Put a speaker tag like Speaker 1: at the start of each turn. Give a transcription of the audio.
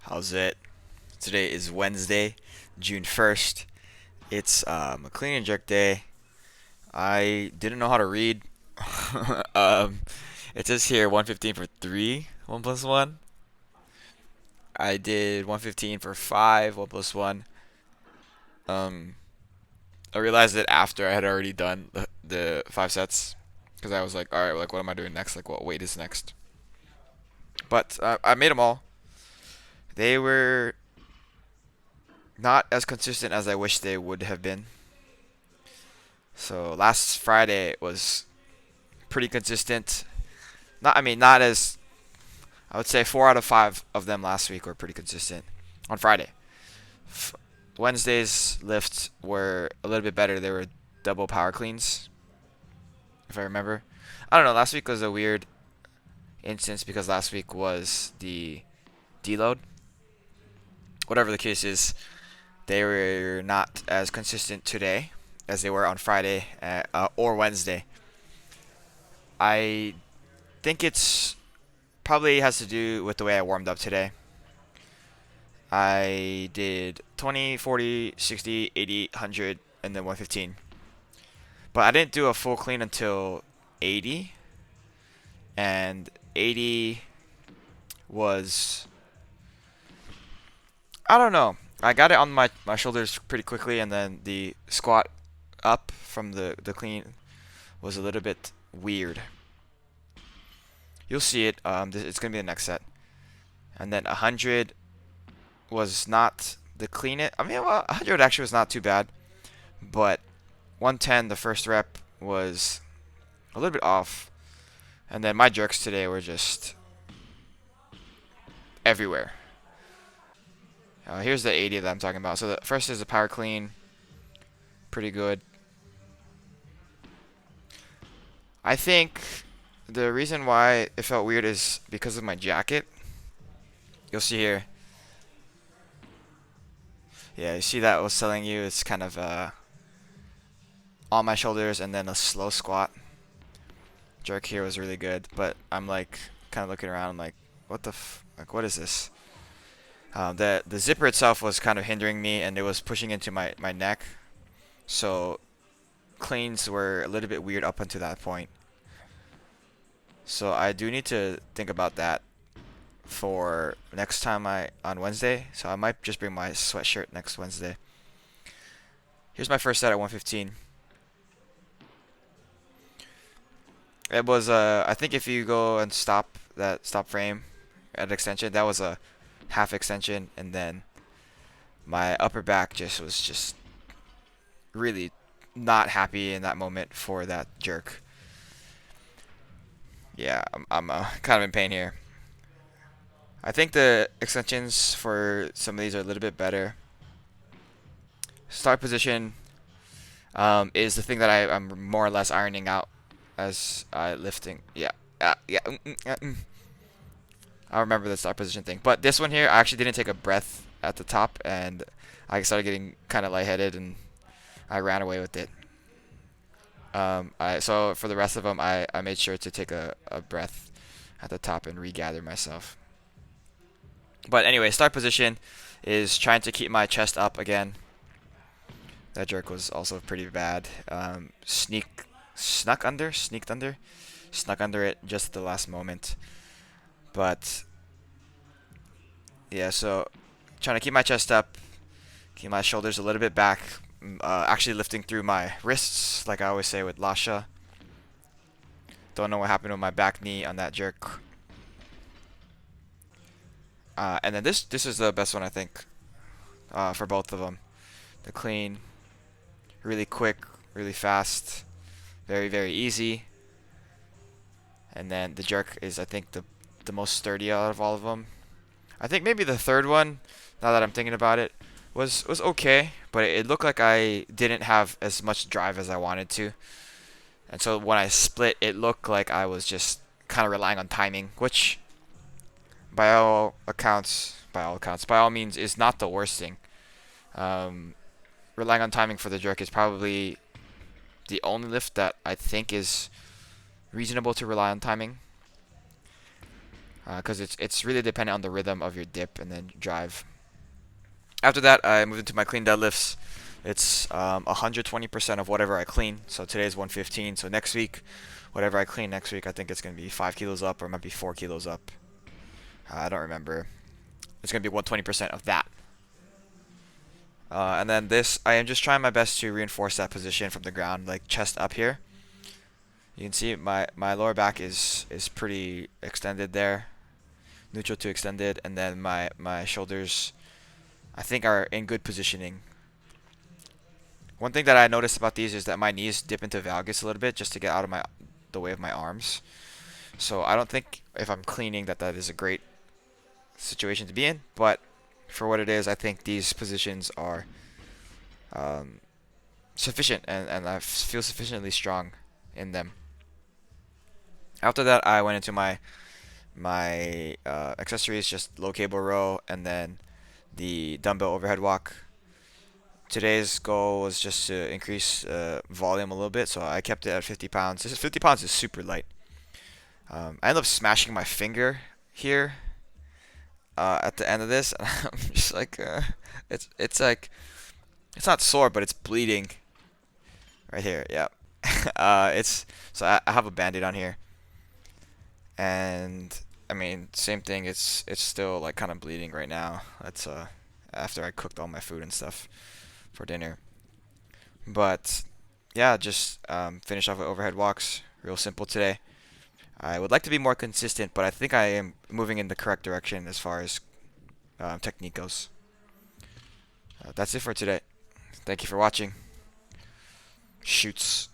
Speaker 1: How's it? Today is Wednesday, June 1st. It's a clean and jerk day. I didn't know how to read. um, it says here 115 for 3, 1 plus 1. I did 115 for 5, 1 plus 1. Um, I realized it after I had already done the 5 sets. Because I was like, alright, like, what am I doing next? Like, what weight is next? But I made them all. They were not as consistent as I wish they would have been. So last Friday was pretty consistent. Not as I would say 4 out of 5 of them last week were pretty consistent on Friday. F- Wednesday's lifts were a little bit better. They were double power cleans, if I remember. I don't know. Last week was a weird instance because last week was the deload. Whatever the case is, they were not as consistent today as they were on Friday or Wednesday. I think it's probably has to do with the way I warmed up today. I did 20, 40, 60, 80, 100, and then 115. But I didn't do a full clean until 80. And 80 was, I don't know. I got it on my shoulders pretty quickly, and then the squat up from the clean was a little bit weird. You'll see it. It's going to be the next set. And then 100 was not the clean it. I mean, well, 100 actually was not too bad. But 110, the first rep, was a little bit off. And then my jerks today were just everywhere. Here's the 80 that I'm talking about. So the first is the power clean. Pretty good. I think the reason why it felt weird is because of my jacket. You'll see here. Yeah, you see that I was telling you it's kind of on my shoulders and then a slow squat. Jerk here was really good, but I'm like kind of looking around. I'm like, like what is this? The zipper itself was kind of hindering me, and it was pushing into my neck. So cleans were a little bit weird up until that point. So I do need to think about that for next time on Wednesday. So I might just bring my sweatshirt next Wednesday. Here's my first set at 115. It was I think if you go and stop that stop frame at extension, that was a half extension, and then my upper back was just really not happy in that moment for that jerk. Yeah, I'm kind of in pain here. I think the extensions for some of these are a little bit better. Start position is the thing that I'm more or less ironing out as lifting. Yeah, yeah. I remember the start position thing. But this one here, I actually didn't take a breath at the top, and I started getting kind of lightheaded, and I ran away with it. So for the rest of them, I made sure to take a breath at the top and regather myself. But anyway, start position is trying to keep my chest up again. That jerk was also pretty bad. Snuck under it just at the last moment. But yeah, so trying to keep my chest up, keep my shoulders a little bit back. Actually lifting through my wrists, like I always say with Lasha. Don't know what happened with my back knee on that jerk. And then this is the best one I think for both of them. The clean, really quick, really fast, very very easy. And then the jerk is I think the most sturdy out of all of them. I think maybe the third one, now that I'm thinking about it, was okay, but it looked like I didn't have as much drive as I wanted to. And so when I split, it looked like I was just kind of relying on timing, which by all accounts, by all means, is not the worst thing. Relying on timing for the jerk is probably the only lift that I think is reasonable to rely on timing. because it's really dependent on the rhythm of your dip and then drive. After that, I moved into my clean deadlifts. It's 120% of whatever I clean. So today's 115. So next week, whatever I clean next week, I think it's gonna be 5 kilos up, or it might be 4 kilos up. I don't remember. It's gonna be 120% of that. And then this, I am just trying my best to reinforce that position from the ground, like chest up here. You can see my lower back is pretty extended there, neutral to extended, and then my shoulders, I think, are in good positioning. One thing that I noticed about these is that my knees dip into valgus a little bit just to get out of the way of my arms. So I don't think if I'm cleaning that is a great situation to be in, but for what it is, I think these positions are um, sufficient, and I feel sufficiently strong in them. After that, I went into my accessories, just low cable row, and then the dumbbell overhead walk. Today's goal was just to increase volume a little bit, so I kept it at 50 pounds. 50 pounds is super light. I ended up smashing my finger here at the end of this, and I'm just like, it's like, it's not sore, but it's bleeding right here. Yeah, it's so I have a band-aid on here, and I mean, same thing. It's still like kind of bleeding right now. That's after I cooked all my food and stuff for dinner. But yeah, just finish off with overhead walks. Real simple today. I would like to be more consistent, but I think I am moving in the correct direction as far as technique goes. That's it for today. Thank you for watching. Shoots.